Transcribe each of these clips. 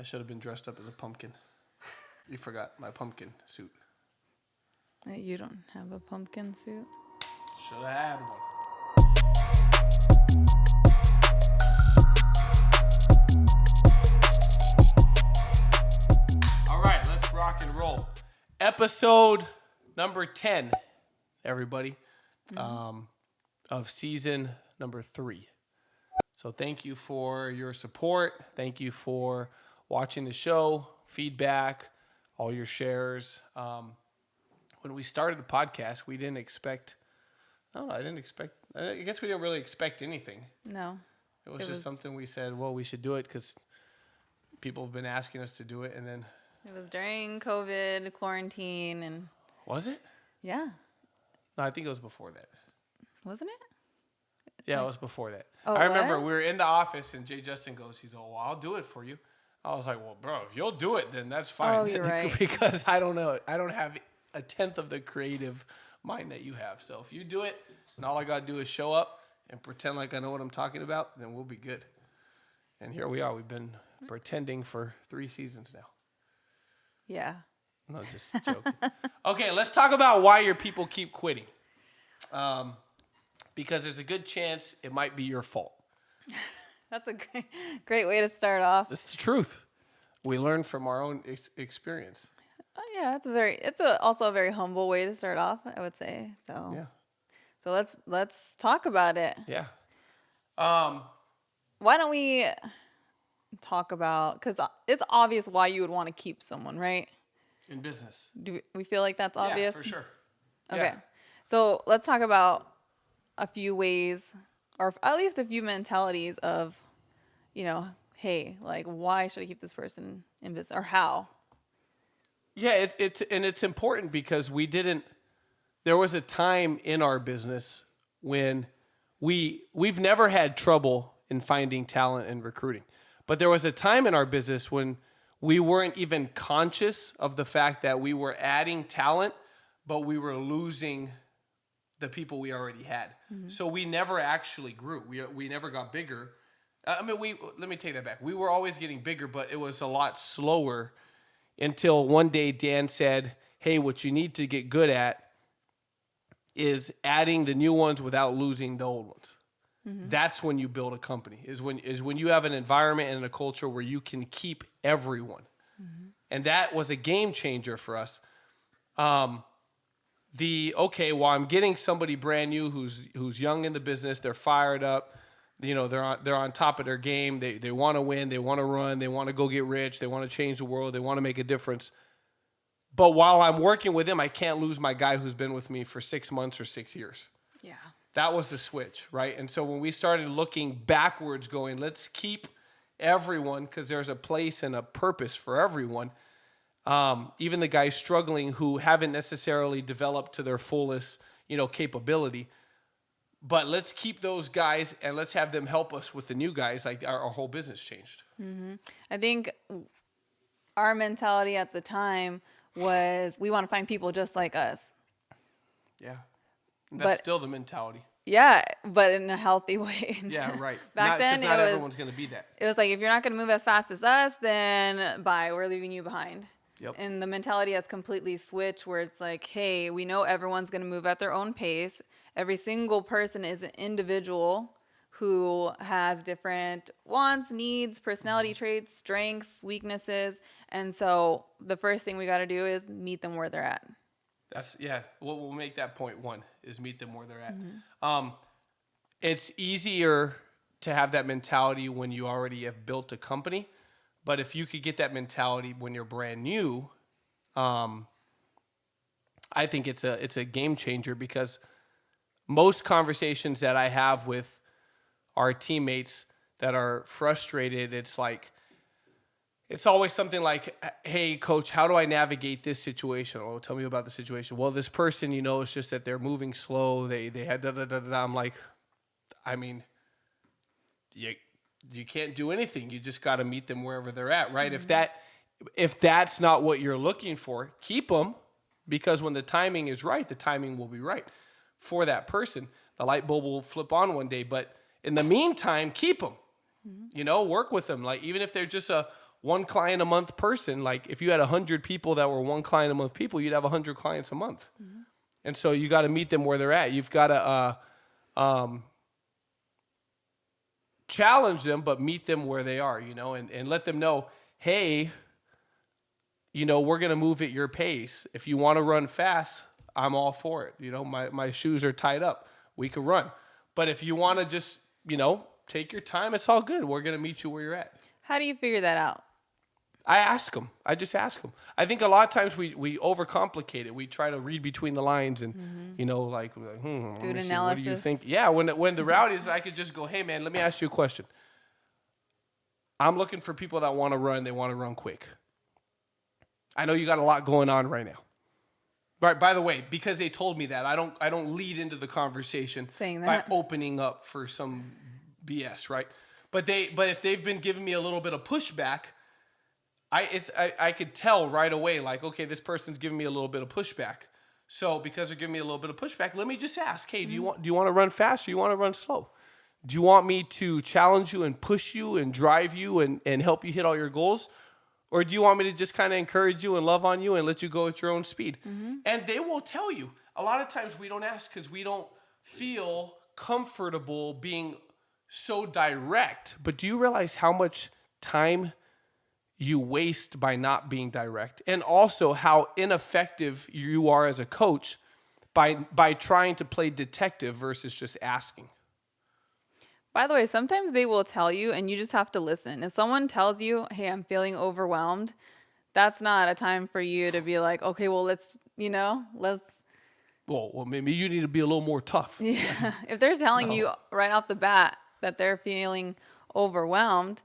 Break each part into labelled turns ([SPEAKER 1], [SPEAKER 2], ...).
[SPEAKER 1] I should have been dressed up as a pumpkin. You forgot my pumpkin suit.
[SPEAKER 2] You don't have a pumpkin suit?
[SPEAKER 1] Should have had one. All right, let's rock and roll. Episode number 10, everybody, of season number 3. So thank you for your support. Thank you for watching the show, feedback, all your shares. When we started the podcast, we didn't expect, I guess we didn't really expect anything.
[SPEAKER 2] No.
[SPEAKER 1] It was just something we said, well, we should do it because people have been asking us to do it. And then.
[SPEAKER 2] It was during COVID, quarantine, and.
[SPEAKER 1] Was it?
[SPEAKER 2] Yeah.
[SPEAKER 1] No, I think it was before that.
[SPEAKER 2] Wasn't it?
[SPEAKER 1] Yeah, it was before that.
[SPEAKER 2] Oh,
[SPEAKER 1] I remember we were in the office and Jay Justin goes, he's all, well, I'll do it for you. I was like, well, bro, if you'll do it, then that's fine.
[SPEAKER 2] Oh, you're right.
[SPEAKER 1] Because I don't know. I don't have a tenth of the creative mind that you have. So if you do it and all I got to do is show up and pretend like I know what I'm talking about, then we'll be good. And here we are. We've been pretending for 3 seasons now.
[SPEAKER 2] Yeah.
[SPEAKER 1] No, just joking. Okay, let's talk about why your people keep quitting. Because there's a good chance it might be your fault.
[SPEAKER 2] That's a great way to start off.
[SPEAKER 1] It's the truth. We learn from our own experience.
[SPEAKER 2] Oh, yeah, it's also a very humble way to start off, I would say. So
[SPEAKER 1] Yeah.
[SPEAKER 2] So let's talk about it.
[SPEAKER 1] Yeah.
[SPEAKER 2] Why don't we talk about, because it's obvious why you would want to keep someone, right?
[SPEAKER 1] In business.
[SPEAKER 2] Do we feel like that's obvious?
[SPEAKER 1] Yeah, for sure.
[SPEAKER 2] Okay.
[SPEAKER 1] Yeah.
[SPEAKER 2] So let's talk about a few ways, or at least a few mentalities of, hey, like, why should I keep this person in business, or how?
[SPEAKER 1] Yeah, it's important because there was a time in our business when we've never had trouble in finding talent and recruiting. But there was a time in our business when we weren't even conscious of the fact that we were adding talent, but we were losing the people we already had. Mm-hmm. So we never actually grew. We never got bigger. Let me take that back. We were always getting bigger, but it was a lot slower until one day Dan said, hey, what you need to get good at is adding the new ones without losing the old ones. Mm-hmm. That's when you build a company, is when you have an environment and a culture where you can keep everyone. Mm-hmm. And that was a game changer for us. I'm getting somebody brand new who's young in the business, they're fired up, they're on top of their game, they want to win, they want to run, they want to go get rich, they want to change the world, they want to make a difference. But while I'm working with them, I can't lose my guy who's been with me for 6 months or 6 years.
[SPEAKER 2] Yeah.
[SPEAKER 1] That was the switch, right? And so when we started looking backwards, going, let's keep everyone because there's a place and a purpose for everyone. Even the guys struggling who haven't necessarily developed to their fullest, capability. But let's keep those guys and let's have them help us with the new guys. Like our whole business changed. Mm-hmm.
[SPEAKER 2] I think our mentality at the time was we want to find people just like us.
[SPEAKER 1] Yeah. That's still the mentality.
[SPEAKER 2] Yeah, but in a healthy way.
[SPEAKER 1] Yeah, right.
[SPEAKER 2] Back then,
[SPEAKER 1] not everyone's going to be that.
[SPEAKER 2] It was like, if you're not going to move as fast as us, then bye, we're leaving you behind.
[SPEAKER 1] Yep.
[SPEAKER 2] And the mentality has completely switched where it's like, hey, we know everyone's going to move at their own pace. Every single person is an individual who has different wants, needs, personality traits, strengths, weaknesses. And so the first thing we got to do is meet them where they're at. We'll make that point one, is meet them where they're at. Mm-hmm. It's easier to have that mentality when you already have built a company. But if you could get that mentality when you're brand new, I think it's a game changer, because most conversations that I have with our teammates that are frustrated, it's always something like, hey, coach, how do I navigate this situation? Oh, tell me about the situation. Well, this person, it's just that they're moving slow. They had da-da-da-da-da. I'm like, you can't do anything. You just got to meet them wherever they're at, right? Mm-hmm. If that's not what you're looking for, keep them, because when the timing is right, the timing will be right for that person. The light bulb will flip on one day, but in the meantime, keep them. Mm-hmm. Work with them. Like, even if they're just a
[SPEAKER 1] one client a month person. Like if you had 100 people that were one client a month people, you'd have 100 clients a month. Mm-hmm. And so you got to meet them where they're at. You've got to challenge them, but meet them where they are, you know, and let them know, hey, you know, we're going to move at your pace. If you want to run fast, I'm all for it. You know, my shoes are tied up. We can run. But if you want to just, you know, take your time, it's all good. We're going to meet you where you're at.
[SPEAKER 2] How do you figure that out?
[SPEAKER 1] I ask them. I just ask them. I think a lot of times we overcomplicate it. We try to read between the lines and, you know, like
[SPEAKER 2] do an analysis.
[SPEAKER 1] What do you think? Yeah, when the reality is I could just go, hey, man, let me ask you a question. I'm looking for people that want to run. They want to run quick. I know you got a lot going on right now. Right. By the way, because they told me that, I don't lead into the conversation
[SPEAKER 2] saying that
[SPEAKER 1] by opening up for some BS, right? But if they've been giving me a little bit of pushback, I could tell right away, like, okay, this person's giving me a little bit of pushback. So because they're giving me a little bit of pushback, let me just ask, hey, do you want to run fast or you want to run slow? Do you want me to challenge you and push you and drive you and help you hit all your goals? Or do you want me to just kind of encourage you and love on you and let you go at your own speed? Mm-hmm. And they will tell you. A lot of times we don't ask because we don't feel comfortable being so direct. But do you realize how much time you waste by not being direct? And also how ineffective you are as a coach by trying to play detective versus just asking.
[SPEAKER 2] By the way, sometimes they will tell you and you just have to listen. If someone tells you, hey, I'm feeling overwhelmed, that's not a time for you to be like, okay, well, let's.
[SPEAKER 1] Well, maybe you need to be a little more tough.
[SPEAKER 2] Yeah. If they're telling you right off the bat that they're feeling overwhelmed,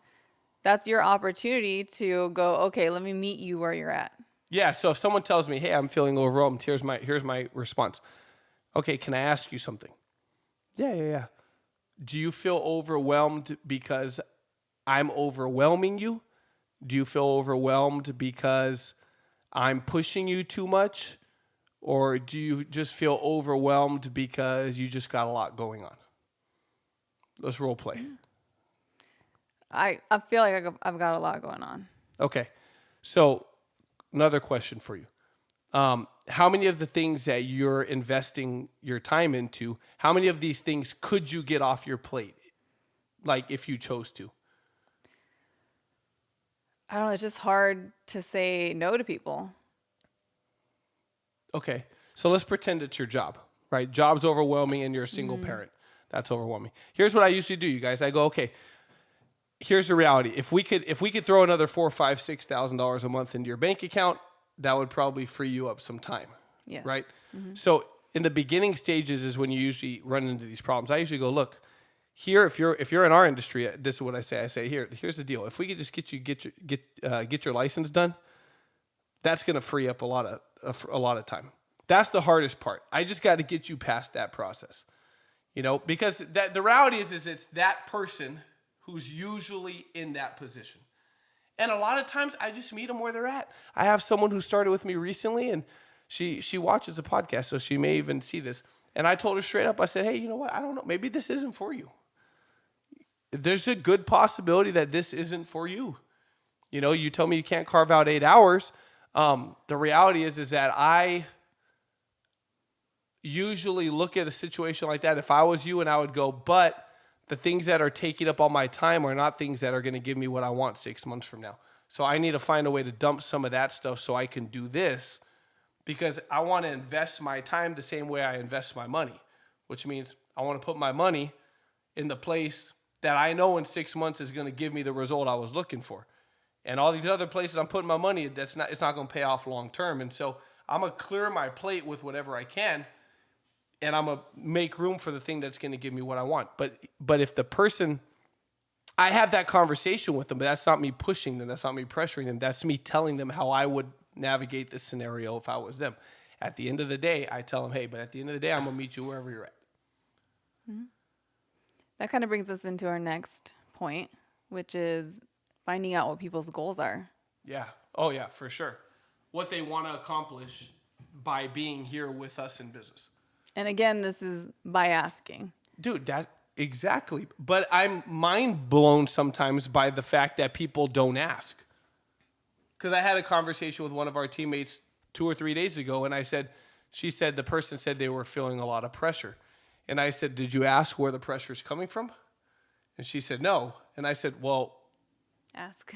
[SPEAKER 2] that's your opportunity to go, okay, let me meet you where you're at.
[SPEAKER 1] Yeah, so if someone tells me, hey, I'm feeling overwhelmed, here's my response. Okay, can I ask you something? Yeah. Do you feel overwhelmed because I'm overwhelming you? Do you feel overwhelmed because I'm pushing you too much? Or do you just feel overwhelmed because you just got a lot going on? Let's role play.
[SPEAKER 2] I feel like I've got a lot going on.
[SPEAKER 1] Okay. So another question for you. How many of the things that you're investing your time into, how many of these things could you get off your plate? Like if you chose to?
[SPEAKER 2] I don't know. It's just hard to say no to people.
[SPEAKER 1] Okay. So let's pretend it's your job, right? Job's overwhelming and you're a single parent. That's overwhelming. Here's what I usually do, you guys. I go, okay, here's the reality. If we could throw another $4,000, $5,000, $6,000 a month into your bank account, that would probably free you up some time.
[SPEAKER 2] Yes.
[SPEAKER 1] Right? Mm-hmm. So in the beginning stages is when you usually run into these problems. I usually go, look, here, if you're in our industry, this is what I say. I say, here's the deal. If we could just get your license done, that's going to free up a lot of time. That's the hardest part. I just got to get you past that process. You know, because the reality is it's that person who's usually in that position. And a lot of times I just meet them where they're at. I have someone who started with me recently and she watches the podcast, so she may even see this. And I told her straight up, I said, hey, you know what? I don't know. Maybe this isn't for you. There's a good possibility that this isn't for you. You know, you tell me you can't carve out 8 hours. The reality is that I usually look at a situation like that. If I was you and I would go, but the things that are taking up all my time are not things that are going to give me what I want 6 months from now. So I need to find a way to dump some of that stuff so I can do this because I want to invest my time the same way I invest my money, which means I want to put my money in the place that I know in 6 months is going to give me the result I was looking for. And all these other places I'm putting my money, it's not going to pay off long term. And so I'm going to clear my plate with whatever I can. And I'm going to make room for the thing that's going to give me what I want. But if the person, I have that conversation with them, but that's not me pushing them. That's not me pressuring them. That's me telling them how I would navigate this scenario if I was them. At the end of the day, I tell them, hey, but at the end of the day, I'm going to meet you wherever you're at.
[SPEAKER 2] Mm-hmm. That kind of brings us into our next point, which is finding out what people's goals are.
[SPEAKER 1] Yeah. Oh, yeah, for sure. What they want to accomplish by being here with us in business.
[SPEAKER 2] And again, this is by asking.
[SPEAKER 1] Dude, that exactly. But I'm mind blown sometimes by the fact that people don't ask. because I had a conversation with one of our teammates 2 or 3 days ago, and she said the person said they were feeling a lot of pressure. And I said, did you ask where the pressure is coming from? And she said, no. And I said, well,
[SPEAKER 2] Ask.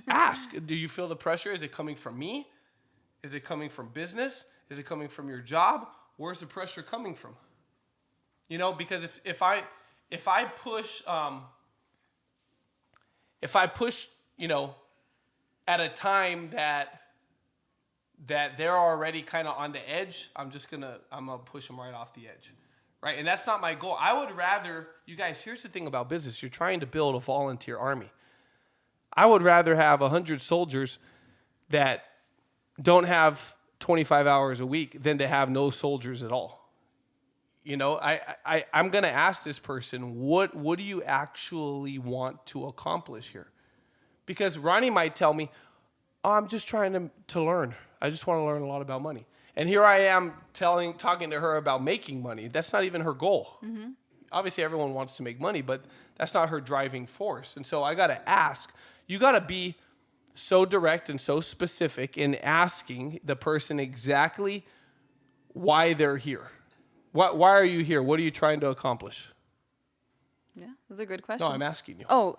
[SPEAKER 1] ask. Do you feel the pressure? Is it coming from me? Is it coming from business? Is it coming from your job? Where's the pressure coming from? You know, because if I push, you know, at a time that they're already kind of on the edge, I'm gonna push them right off the edge, right? And that's not my goal. I would rather, you guys, here's the thing about business. You're trying to build a volunteer army. I would rather have 100 soldiers that don't have 25 hours a week than to have no soldiers at all. You know, I'm going to ask this person, what do you actually want to accomplish here? Because Ronnie might tell me, oh, I'm just trying to learn. I just want to learn a lot about money. And here I am talking to her about making money. That's not even her goal. Mm-hmm. Obviously, everyone wants to make money, but that's not her driving force. And so I got to ask. You got to be so direct and so specific in asking the person exactly why they're here. Why are you here? What are you trying to accomplish?
[SPEAKER 2] Yeah, those are good questions.
[SPEAKER 1] No, I'm asking you.
[SPEAKER 2] Oh,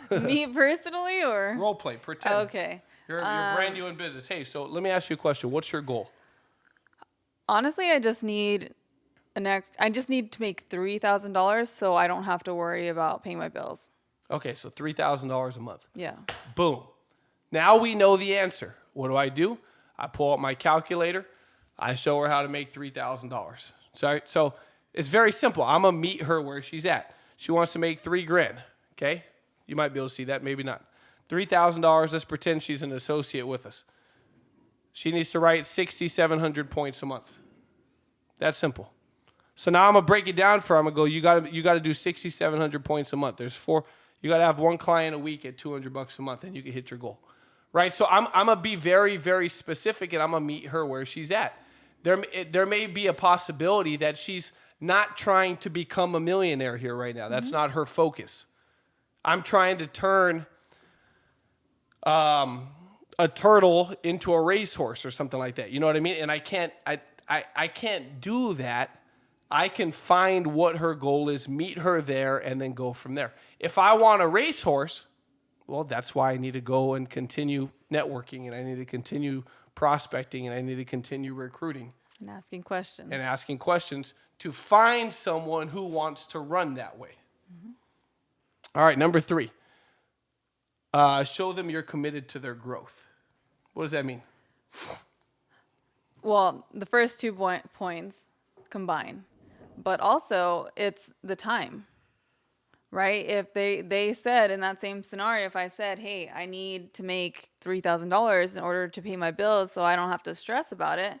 [SPEAKER 2] me personally or?
[SPEAKER 1] Role play, pretend.
[SPEAKER 2] Okay.
[SPEAKER 1] You're brand new in business. Hey, so let me ask you a question. What's your goal?
[SPEAKER 2] Honestly, I just need to make $3,000 so I don't have to worry about paying my bills.
[SPEAKER 1] Okay, so $3,000 a month.
[SPEAKER 2] Yeah.
[SPEAKER 1] Boom. Now we know the answer. What do? I pull out my calculator. I show her how to make $3,000. So it's very simple. I'm going to meet her where she's at. She wants to make $3,000. Okay? You might be able to see that, maybe not. $3,000, let's pretend she's an associate with us. She needs to write 6,700 points a month. That's simple. So now I'm going to break it down for her. I'm going to go, you got to do 6,700 points a month. There's 4. You got to have one client a week at $200 a month, and you can hit your goal. Right? So I'm going to be very, very specific, and I'm going to meet her where she's at. There may be a possibility that she's not trying to become a millionaire here right now. That's not her focus. I'm trying to turn a turtle into a racehorse or something like that. You know what I mean? And I can't do that. I can find what her goal is, meet her there, and then go from there. If I want a racehorse, well, that's why I need to go and continue networking, and I need to continue prospecting, and I need to continue recruiting.
[SPEAKER 2] And asking questions. To find someone who wants to run that way. Mm-hmm. All right, number 3. Show them you're committed to their growth. What does that mean? Well, the first 2 points combine. But also, it's the time. Right? If they said in that same scenario, if I said, hey, I need to make $3,000 in order to pay my bills so I don't have to stress about it,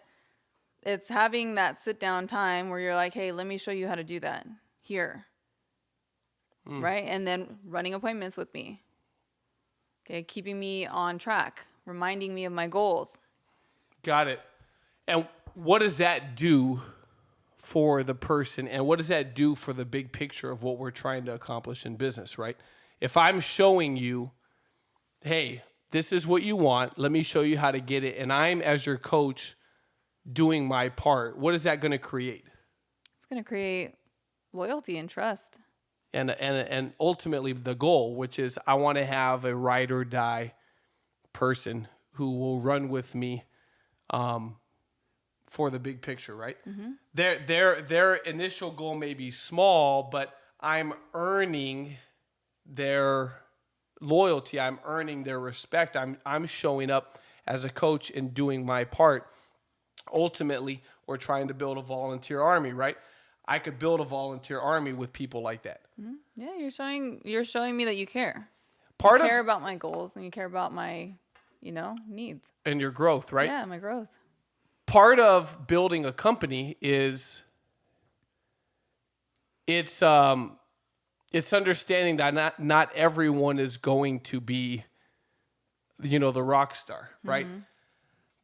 [SPEAKER 2] it's having that sit down time where you're like, hey, let me show you how to do that here. Right? And then running appointments with me. Okay, keeping me on track, reminding me of my goals. Got it.
[SPEAKER 1] And what does that do for the person, and what does that do for the big picture of what we're trying to accomplish in business, right? If I'm showing you, hey, this is what you want, let me show you how to get it, and I'm, as your coach, doing my part, what is that going to create?
[SPEAKER 2] It's going to create loyalty and trust.
[SPEAKER 1] And ultimately the goal, which is I want to have a ride or die person who will run with me for the big picture, right? Mm-hmm. Their initial goal may be small, but I'm earning their loyalty. I'm earning their respect. I'm showing up as a coach and doing my part. Ultimately, we're trying to build a volunteer army, right? I could build a volunteer army with people like that.
[SPEAKER 2] Mm-hmm. Yeah, you're showing me that you care. You care about my goals and you care about my, needs.
[SPEAKER 1] And your growth, right?
[SPEAKER 2] Yeah, my growth.
[SPEAKER 1] Part of building a company is it's understanding that not everyone is going to be, the rock star, right? Mm-hmm.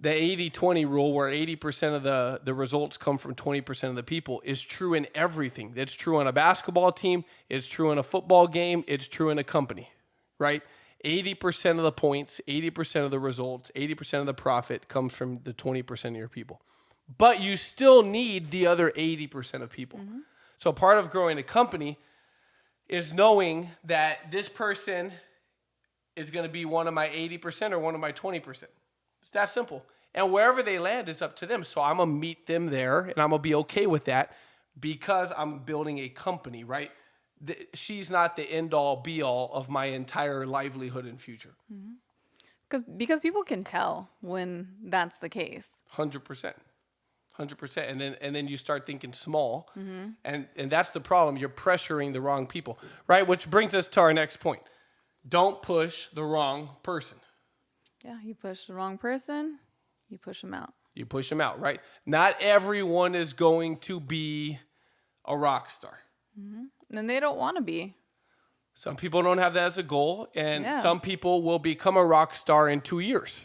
[SPEAKER 1] The 80-20 rule, where 80% of the results come from 20% of the people, is true in everything. It's true on a basketball team. It's true in a football game. It's true in a company, right? 80% of the points, 80% of the results, 80% of the profit comes from the 20% of your people. But you still need the other 80% of people. So part of growing a company is knowing that this person is going to be one of my 80% or one of my 20%. It's that simple. And wherever they land is up to them. So I'm going to meet them there, and I'm going to be okay with that because I'm building a company, right? She's not the end-all, be-all of my entire livelihood and future.
[SPEAKER 2] Because people can tell when that's the case.
[SPEAKER 1] 100%. 100%. And then you start thinking small. And that's the problem. You're pressuring the wrong people, right? Which brings us to our next point. Don't push the wrong person.
[SPEAKER 2] Yeah, you push the wrong person, you push them out.
[SPEAKER 1] You push them out, right? Not everyone is going to be a rock star.
[SPEAKER 2] And they don't want to be.
[SPEAKER 1] Some people don't have that as a goal, and
[SPEAKER 2] Yeah.
[SPEAKER 1] some people will become a rock star in 2 years.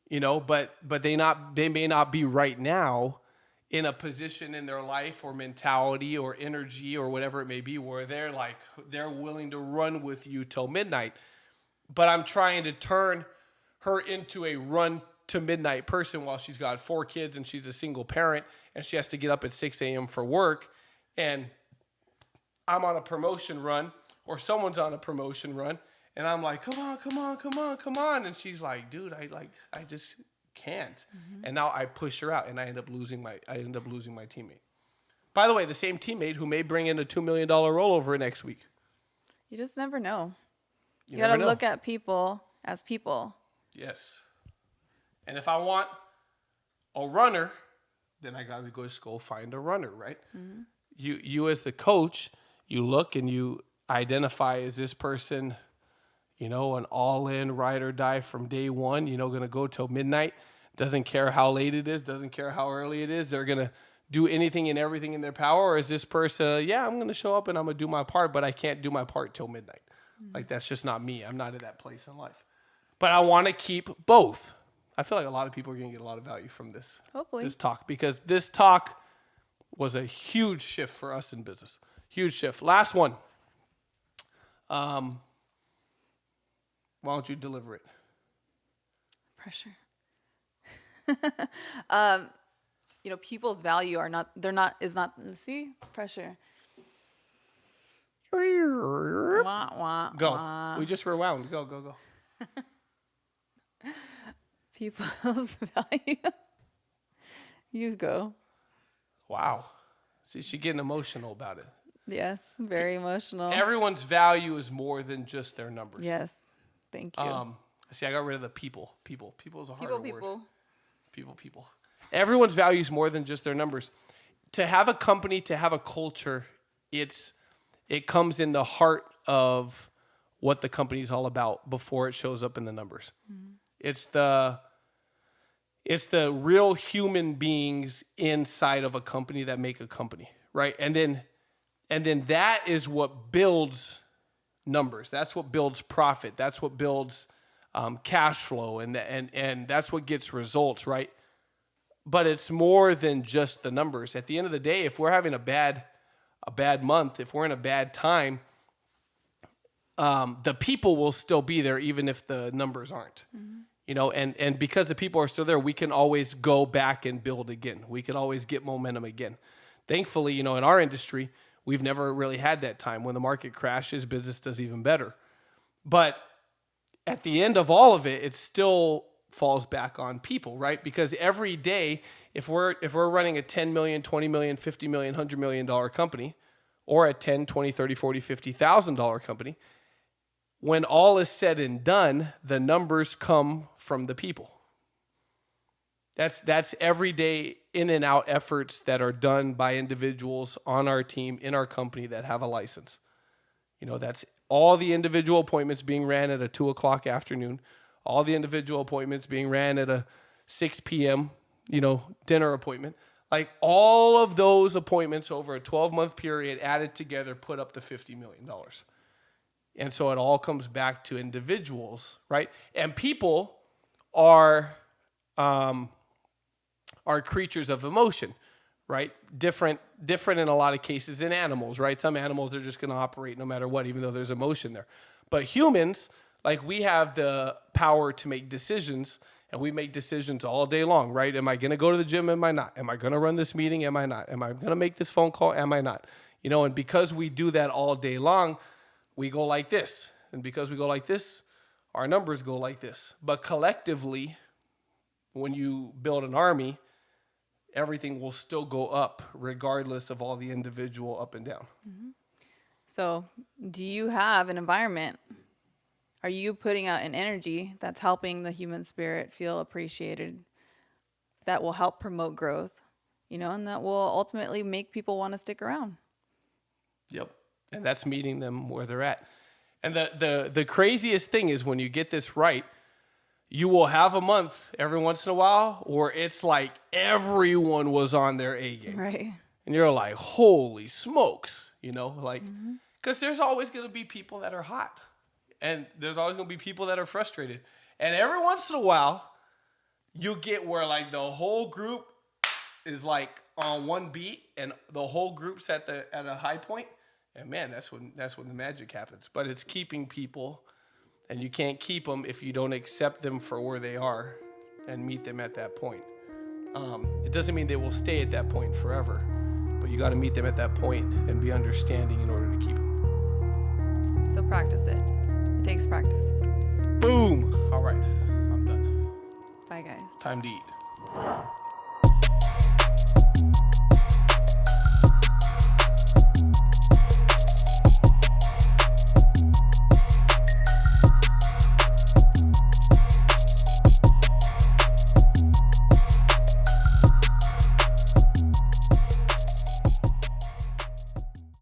[SPEAKER 1] But they may not be right now in a position in their life or mentality or energy or whatever it may be where they're willing to run with you till midnight. But I'm trying to turn her into a run to midnight person while she's got 4 kids and she's a single parent and she has to get up at 6 a.m. for work, and I'm on a promotion run or someone's on a promotion run, and I'm like, come on. And she's like, dude, I just can't. And now I push her out, and I end up losing my teammate. By the way, the same teammate who may bring in a $2 million rollover next week.
[SPEAKER 2] You just never know. You
[SPEAKER 1] never
[SPEAKER 2] got to
[SPEAKER 1] know.
[SPEAKER 2] look at people as people.
[SPEAKER 1] Yes. And if I want a runner, then I got to go find a runner, right? You as the coach, you look and you identify, is this person, an all-in ride or die from day one, going to go till midnight, doesn't care how late it is, doesn't care how early it is, they're going to do anything and everything in their power? Or is this person, I'm going to show up and I'm going to do my part, but I can't do my part till midnight. Like, that's just not me. I'm not at that place in life. But I want to keep both. I feel like a lot of people are going to get a lot of value from this.
[SPEAKER 2] Hopefully.
[SPEAKER 1] This talk, because this talk was a huge shift for us in business. Huge shift. Last one. Why don't you deliver it?
[SPEAKER 2] Pressure. People's value see, pressure. Wah, wah,
[SPEAKER 1] Go.
[SPEAKER 2] wah.
[SPEAKER 1] We just rewound. Go.
[SPEAKER 2] People's value. You go.
[SPEAKER 1] Wow. See, she's getting emotional about it.
[SPEAKER 2] Yes, very emotional.
[SPEAKER 1] Everyone's value is more than just their numbers.
[SPEAKER 2] Yes, thank you.
[SPEAKER 1] See, I got rid of the people. People is a harder word. People. Everyone's value is more than just their numbers. To have a company, to have a culture, it comes in the heart of what the company is all about before it shows up in the numbers. It's the real human beings inside of a company that make a company, right? And then that is what builds numbers. That's what builds profit. That's what builds cash flow, and that's what gets results, right? But it's more than just the numbers. At the end of the day, if we're having a bad month, if we're in a bad time, the people will still be there even if the numbers aren't. And because the people are still there, we can always go back and build again. We can always get momentum again. Thankfully, in our industry, we've never really had that time. When the market crashes, business does even better. But at the end of all of it, it still falls back on people, right? Because every day, if we're running a 10 million, 20 million, 50 million, $100 million company, or a 10, 20, 30, 40, $50,000 company, when all is said and done, the numbers come from the people. That's everyday in and out efforts that are done by individuals on our team, in our company, that have a license. That's all the individual appointments being ran at a 2:00 afternoon, all the individual appointments being ran at a 6 p.m., dinner appointment. Like, all of those appointments over a 12-month period added together put up the $50 million. And so it all comes back to individuals, right? And people are creatures of emotion, right? Different in a lot of cases than animals, right? Some animals are just going to operate no matter what, even though there's emotion there. But humans, like we have the power to make decisions, and we make decisions all day long, right? Am I going to go to the gym? Am I not? Am I going to run this meeting? Am I not? Am I going to make this phone call? Am I not? You know, and because we do that all day long, we go like this. And because we go like this, our numbers go like this. But collectively, when you build an army, everything will still go up regardless of all the individual up and down.
[SPEAKER 2] So, do you have an environment? Are you putting out an energy that's helping the human spirit feel appreciated, that will help promote growth, you know, and that will ultimately make people want to stick around?
[SPEAKER 1] Yep. And that's meeting them where they're at. And the craziest thing is when you get this right, you will have a month every once in a while where it's like everyone was on their A game.
[SPEAKER 2] Right.
[SPEAKER 1] And you're like, holy smokes, you know, like, because there's always going to be people that are hot. And there's always going to be people that are frustrated. And every once in a while, you'll get where like the whole group is like on one beat and the whole group's at a high point. And man, that's when the magic happens. But it's keeping people, and you can't keep them if you don't accept them for where they are and meet them at that point. It doesn't mean they will stay at that point forever, but you got to meet them at that point and be understanding in order to keep them.
[SPEAKER 2] So practice it. It takes practice.
[SPEAKER 1] Boom. All right. I'm done.
[SPEAKER 2] Bye, guys.
[SPEAKER 1] Time to eat.